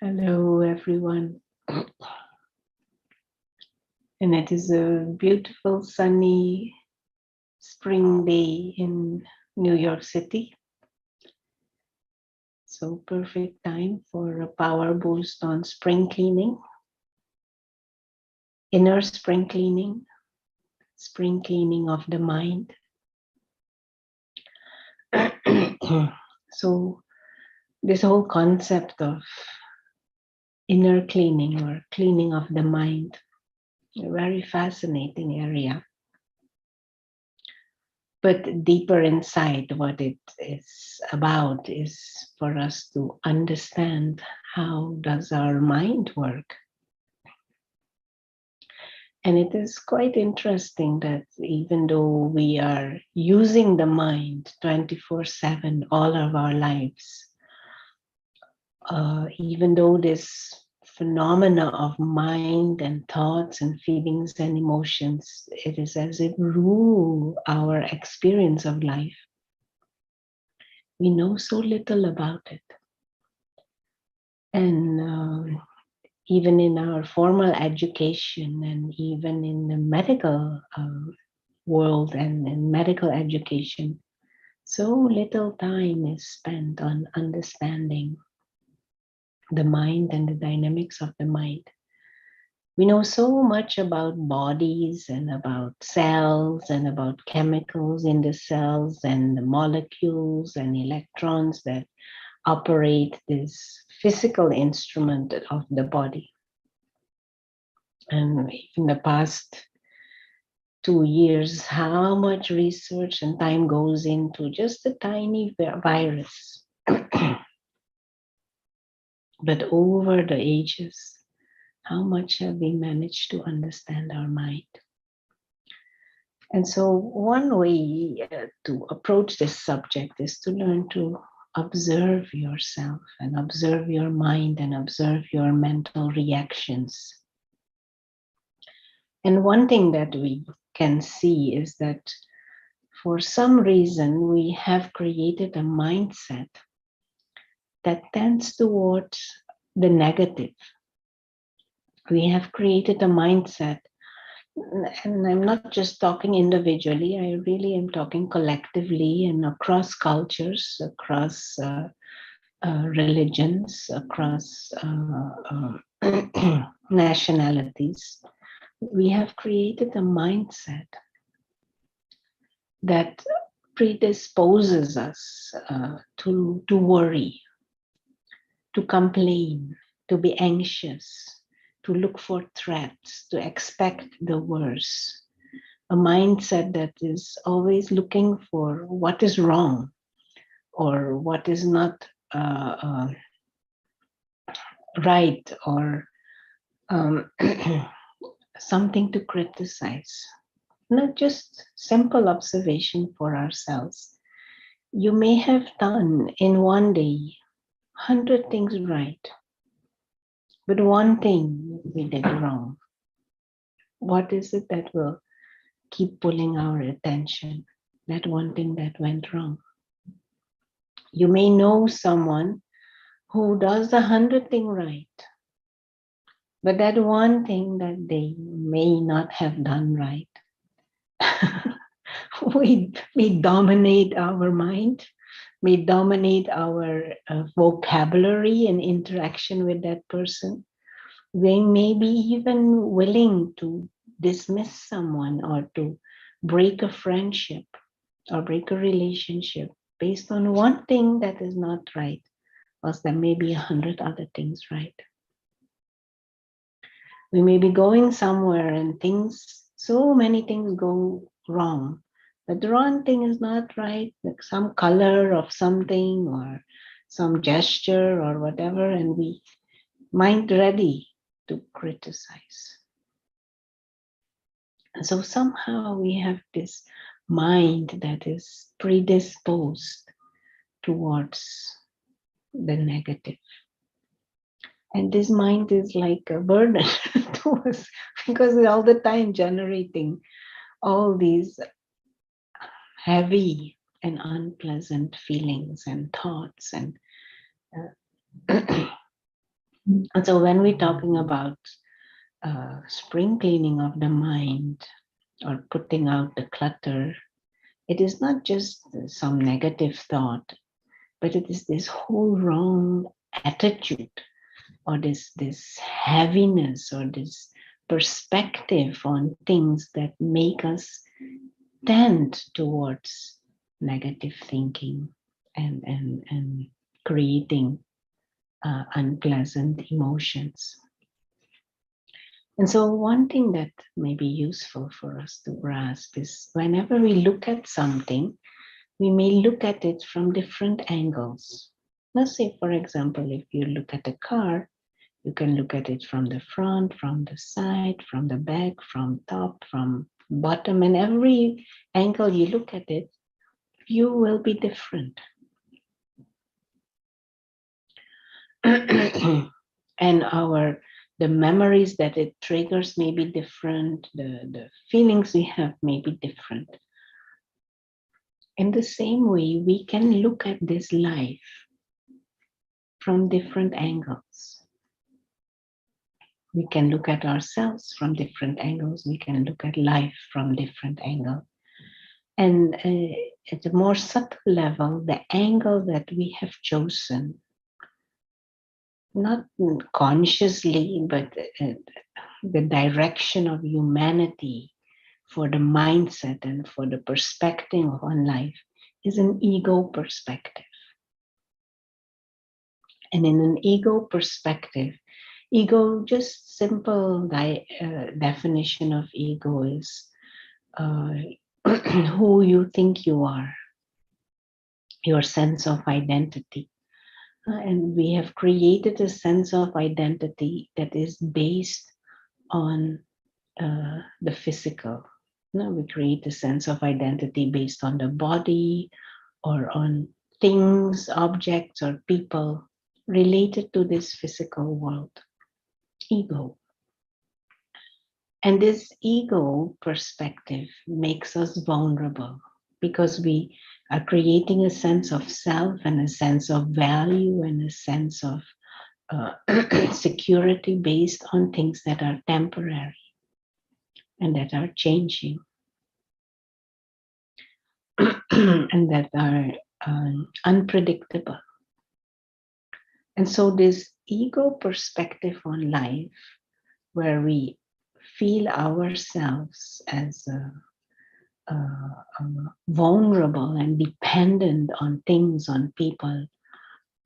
Hello, everyone. And it is a beautiful sunny spring day in New York City. So perfect time for a power boost on spring cleaning, inner spring cleaning of the mind. So this whole concept of inner cleaning or cleaning of the mind, a very fascinating area. But deeper inside, what it is about is for us to understand how does our mind work. And it is quite interesting that even though we are using the mind 24/7 all of our lives, even though this phenomena of mind and thoughts and feelings and emotions, it is as if rule our experience of life. We know so little about it. And even in our formal education and even in the medical world and in medical education, so little time is spent on understanding the mind and the dynamics of the mind. We know so much about bodies and about cells and about chemicals in the cells and the molecules and electrons that operate this physical instrument of the body. And in the past 2 years, how much research and time goes into just a tiny virus. But over the ages, how much have we managed to understand our mind? And so one way to approach this subject is to learn to observe yourself and observe your mind and observe your mental reactions. And one thing that we can see is that for some reason we have created a mindset that tends towards the negative. We have created a mindset, and I'm not just talking individually, I really am talking collectively and across cultures, across religions, across nationalities. We have created a mindset that predisposes us to worry, to complain, to be anxious, to look for threats, to expect the worst. A mindset that is always looking for what is wrong or what is not right, or something to criticize. Not just simple observation for ourselves. You may have done in one day 100 things right, but one thing we did wrong. What is it that will keep pulling our attention? That one thing that went wrong. You may know someone who does the 100 thing right, but that one thing that they may not have done right. we dominate our mind, we dominate our vocabulary and interaction with that person. We may be even willing to dismiss someone or to break a friendship or break a relationship based on one thing that is not right, whilst there may be 100 other things right. We may be going somewhere and so many things go wrong, but the wrong thing is not right, like some color of something or some gesture or whatever, and we mind ready to criticize. And so somehow we have this mind that is predisposed towards the negative. And this mind is like a burden to us because we're all the time generating all these heavy and unpleasant feelings and thoughts. And And so when we're talking about spring cleaning of the mind or putting out the clutter, it is not just some negative thought, but it is this whole wrong attitude or this heaviness or this perspective on things that make us tend towards negative thinking and creating unpleasant emotions. And so one thing that may be useful for us to grasp is whenever we look at something, we may look at it from different angles. Let's say, for example, if you look at a car, you can look at it from the front, from the side, from the back, from top, from bottom, and every angle you look at it, view will be different. And the memories that it triggers may be different, the feelings we have may be different. In the same way, we can look at this life from different angles. We can look at ourselves from different angles. We can look at life from different angles. And at a more subtle level, the angle that we have chosen, not consciously, but the direction of humanity for the mindset and for the perspective on life is an ego perspective. And in an ego perspective, ego, just simple definition of ego is who you think you are, your sense of identity. And we have created a sense of identity that is based on the physical. We create a sense of identity based on the body or on things, objects, or people related to this physical world. Ego. And this ego perspective makes us vulnerable because we are creating a sense of self and a sense of value and a sense of security based on things that are temporary and that are changing and that are unpredictable. And so this ego perspective on life, where we feel ourselves as vulnerable and dependent on things, on people,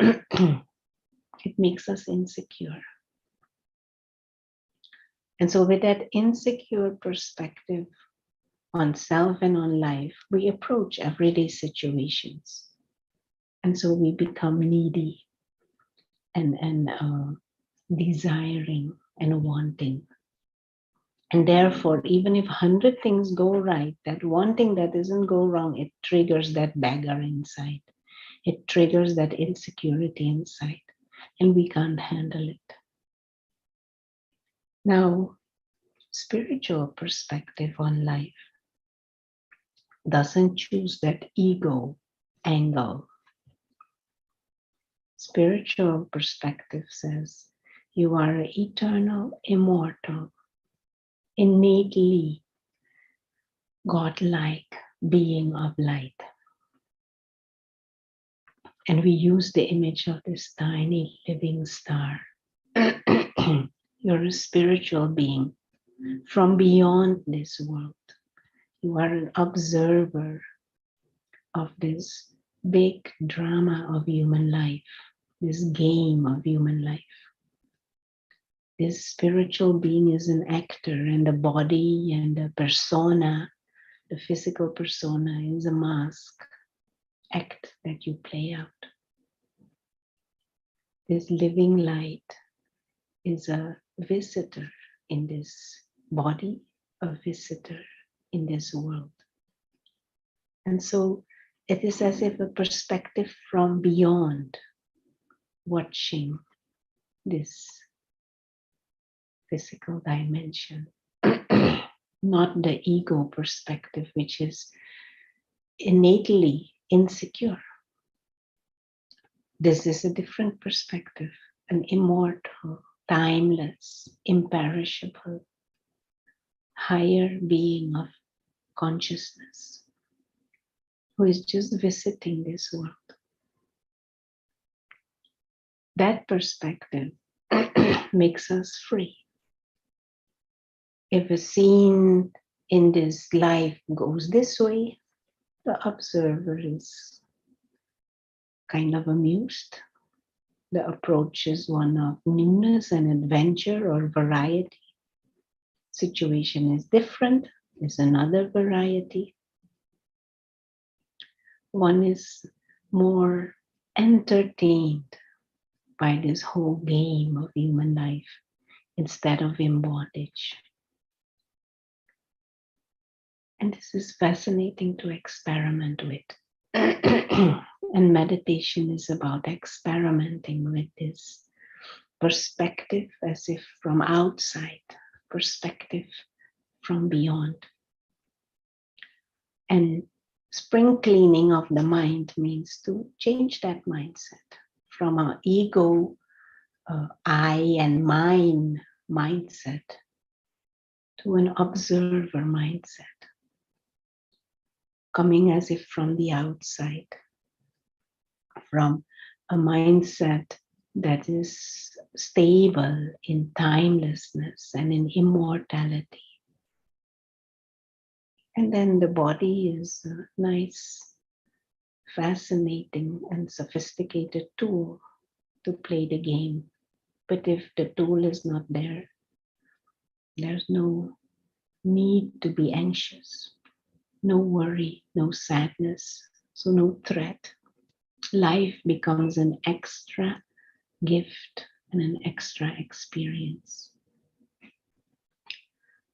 it makes us insecure. And so with that insecure perspective on self and on life, we approach everyday situations. And so we become needy and desiring and wanting. And therefore, even if 100 things go right, that one thing that doesn't go wrong, it triggers that dagger inside. It triggers that insecurity inside, and we can't handle it. Now, spiritual perspective on life doesn't choose that ego angle. Spiritual perspective says you are an eternal, immortal, innately godlike being of light. And we use the image of this tiny living star. You're a spiritual being from beyond this world. You are an observer of this big drama of human life, this game of human life. This spiritual being is an actor, and the body and the persona, the physical persona, is a mask, act that you play out. This living light is a visitor in this body, a visitor in this world. And so it is as if a perspective from beyond watching this physical dimension, not the ego perspective, which is innately insecure. This is a different perspective. an immortal, timeless, imperishable, higher being of consciousness who is just visiting this world. That perspective makes us free. If a scene in this life goes this way, the observer is kind of amused. The approach is one of newness and adventure or variety. Situation is different, is another variety. One is more entertained by this whole game of human life instead of in bondage. And this is fascinating to experiment with. And meditation is about experimenting with this perspective as if from outside, perspective from beyond. And spring cleaning of the mind means to change that mindset from an ego, I and mine mindset to an observer mindset, coming as if from the outside, from a mindset that is stable in timelessness and in immortality. And then the body is a nice, fascinating, and sophisticated tool to play the game. But if the tool is not there, there's no need to be anxious, no worry, no sadness, so no threat. Life becomes an extra gift and an extra experience.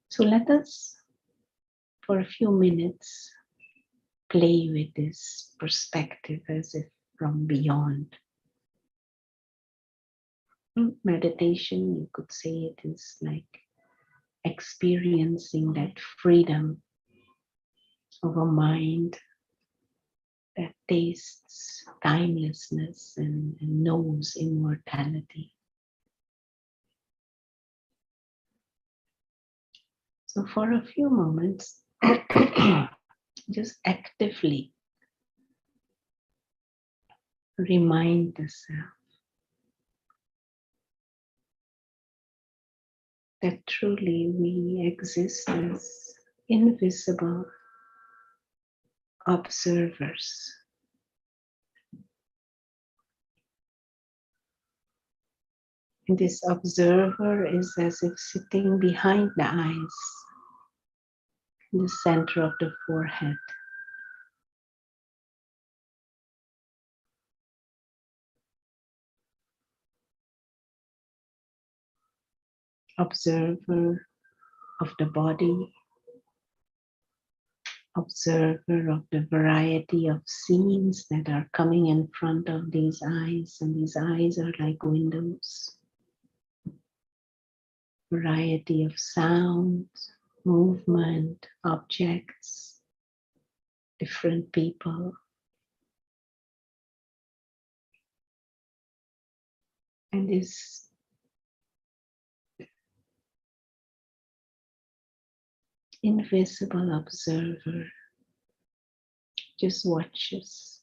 So let us, for a few minutes, play with this perspective as if from beyond. Meditation, you could say it is like experiencing that freedom of a mind that tastes timelessness and knows immortality. So for a few moments, just actively remind the self that truly we exist as invisible observers. And this observer is as if sitting behind the eyes, in the center of the forehead. Observer of the body, observer of the variety of scenes that are coming in front of these eyes, and these eyes are like windows. Variety of sounds, movement, objects, different people. And this invisible observer just watches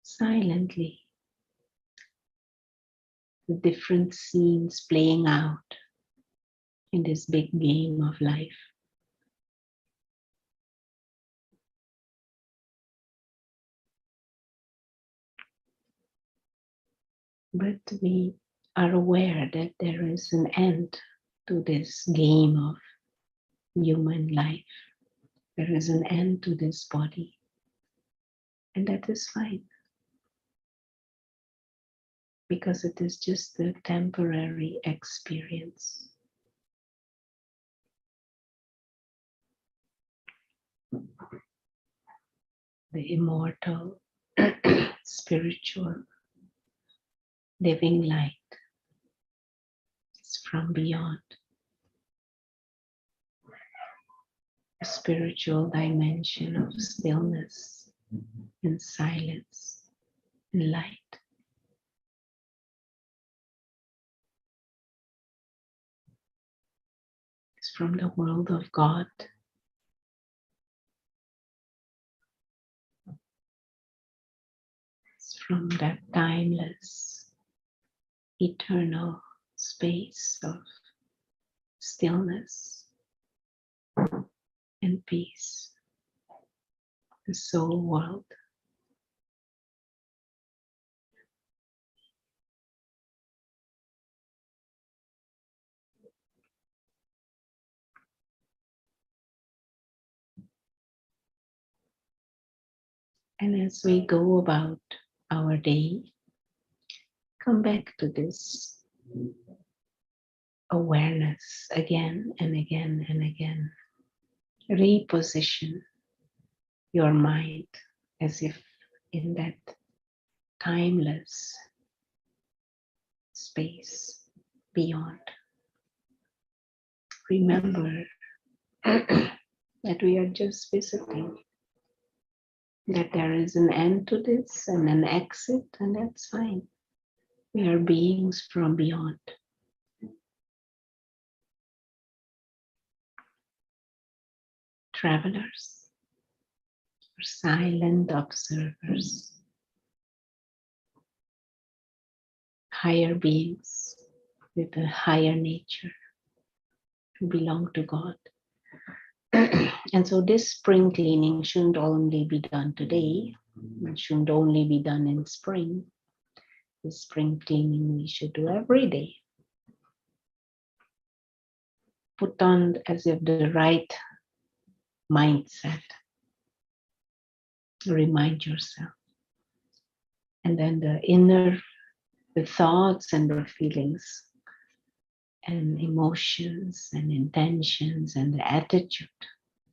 silently the different scenes playing out in this big game of life. But we are aware that there is an end to this game of human life. There is an end to this body, and that is fine, because it is just a temporary experience. The immortal, spiritual, living light is from beyond. A spiritual dimension of stillness and silence and light. from the world of God. It's from that timeless, eternal space of stillness and peace, the soul world. And as we go about our day, come back to this awareness again and again and again. Reposition your mind as if in that timeless space beyond. Remember that we are just visiting, that there is an end to this and an exit, and that's fine. We are beings from beyond. Travelers, or silent observers, higher beings with a higher nature who belong to God. And so this spring cleaning shouldn't only be done today. It shouldn't only be done in spring. The spring cleaning we should do every day. Put on as if the right mindset. Remind yourself. And then the thoughts and the feelings and emotions and intentions and the attitude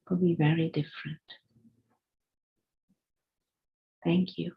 will be very different. Thank you.